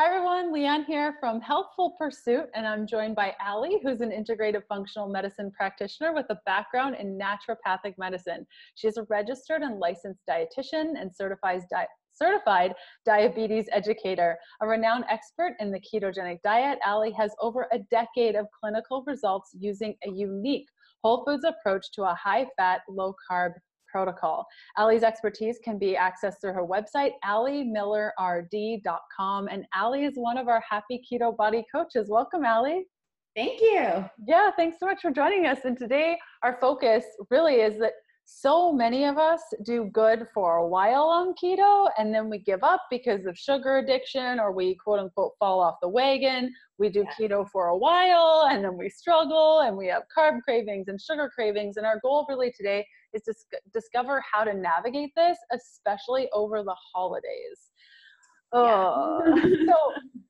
Hi everyone, Leanne here from Healthful Pursuit, and I'm joined by Allie, who's an integrative functional medicine practitioner with a background in naturopathic medicine. She is a registered and licensed dietitian and certified diabetes educator. A renowned expert in the ketogenic diet, Allie has over a decade of clinical results using a unique whole foods approach to a high-fat, low-carb protocol. Allie's expertise can be accessed through her website, alliemillerrd.com. And Allie is one of our Happy Keto Body coaches. Welcome, Allie. Thank you. Yeah, thanks so much for joining us. And today our focus really is that so many of us do good for a while on keto, and then we give up because of sugar addiction, or we quote unquote fall off the wagon. We do keto for a while and then we struggle and we have carb cravings and sugar cravings. And our goal really today is to discover how to navigate this, especially over the holidays. So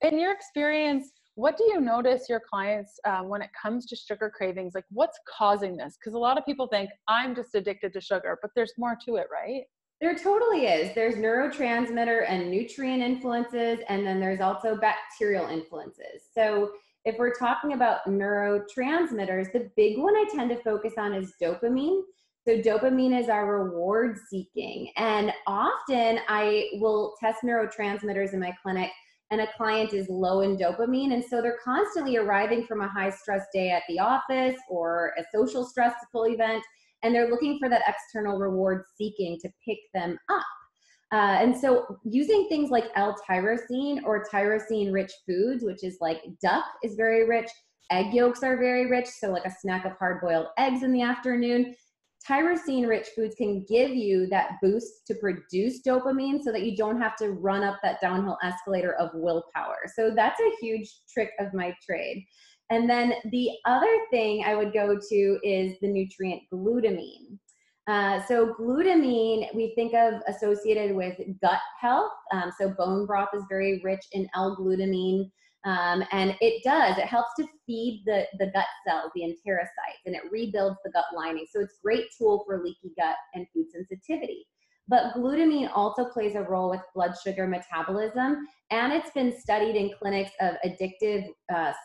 in your experience, what do you notice your clients when it comes to sugar cravings? Like, what's causing this? Because a lot of people think I'm just addicted to sugar, but there's more to it, right? There totally is. There's neurotransmitter and nutrient influences, and then there's also bacterial influences. So if we're talking about neurotransmitters, the big one I tend to focus on is dopamine. So dopamine is our reward seeking. And often I will test neurotransmitters in my clinic and a client is low in dopamine. And so they're constantly arriving from a high stress day at the office or a social stressful event, and they're looking for that external reward seeking to pick them up. And so using things like L-tyrosine or tyrosine-rich foods, which is like duck is very rich, egg yolks are very rich, so like a snack of hard-boiled eggs in the afternoon. Tyrosine-rich foods can give you that boost to produce dopamine so that you don't have to run up that downhill escalator of willpower. So that's a huge trick of my trade. And then the other thing I would go to is the nutrient glutamine. So glutamine, we think of associated with gut health. So bone broth is very rich in L-glutamine. And it helps to feed the gut cells, the enterocytes, and it rebuilds the gut lining. So it's a great tool for leaky gut and food sensitivity. But glutamine also plays a role with blood sugar metabolism, and it's been studied in clinics of addictive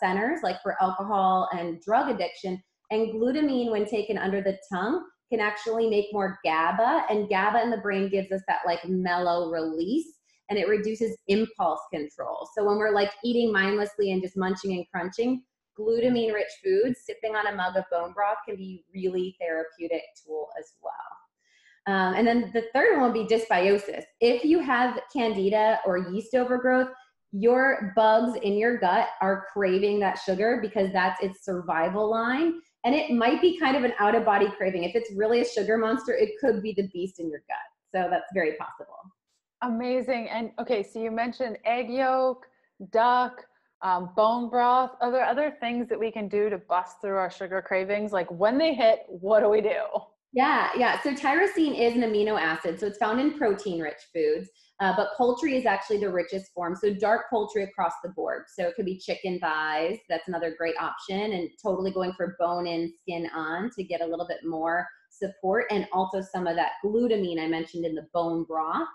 centers, like for alcohol and drug addiction. And glutamine, when taken under the tongue, can actually make more GABA, and GABA in the brain gives us that like mellow release. And it reduces impulse control. So when we're like eating mindlessly and just munching and crunching, glutamine-rich foods, sipping on a mug of bone broth can be really therapeutic tool as well. And then the third one would be dysbiosis. If you have candida or yeast overgrowth, your bugs in your gut are craving that sugar because that's its survival line. And it might be kind of an out-of-body craving. If it's really a sugar monster, it could be the beast in your gut. So that's very possible. Amazing. And okay, so you mentioned egg yolk, duck, bone broth. Are there other things that we can do to bust through our sugar cravings? Like when they hit, what do we do? Yeah. So tyrosine is an amino acid. So it's found in protein-rich foods, but poultry is actually the richest form. So dark poultry across the board. So it could be chicken thighs. That's another great option, and totally going for bone in, skin on to get a little bit more support, and also some of that glutamine I mentioned in the bone broth.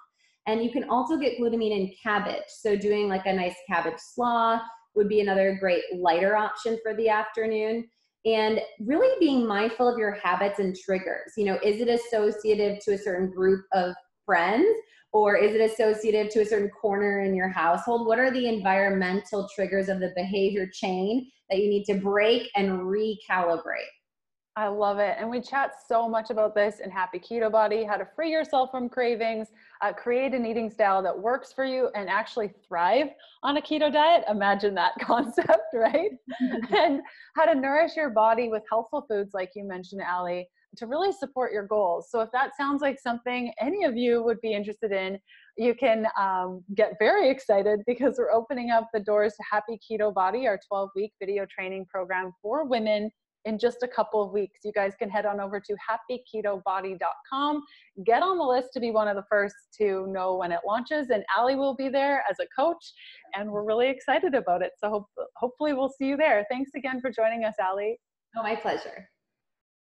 And you can also get glutamine in cabbage. So doing like a nice cabbage slaw would be another great lighter option for the afternoon. And really being mindful of your habits and triggers. You know, is it associative to a certain group of friends, or is it associative to a certain corner in your household? What are the environmental triggers of the behavior chain that you need to break and recalibrate? I love it. And we chat so much about this in Happy Keto Body, how to free yourself from cravings, create an eating style that works for you, and actually thrive on a keto diet. Imagine that concept, right? And how to nourish your body with healthful foods, like you mentioned, Allie, to really support your goals. So if that sounds like something any of you would be interested in, you can get very excited because we're opening up the doors to Happy Keto Body, our 12-week video training program for women, in just a couple of weeks. You guys can head on over to happyketobody.com, get on the list to be one of the first to know when it launches, and Allie will be there as a coach, and we're really excited about it. So hopefully we'll see you there. Thanks again for joining us, Allie. Oh, my pleasure.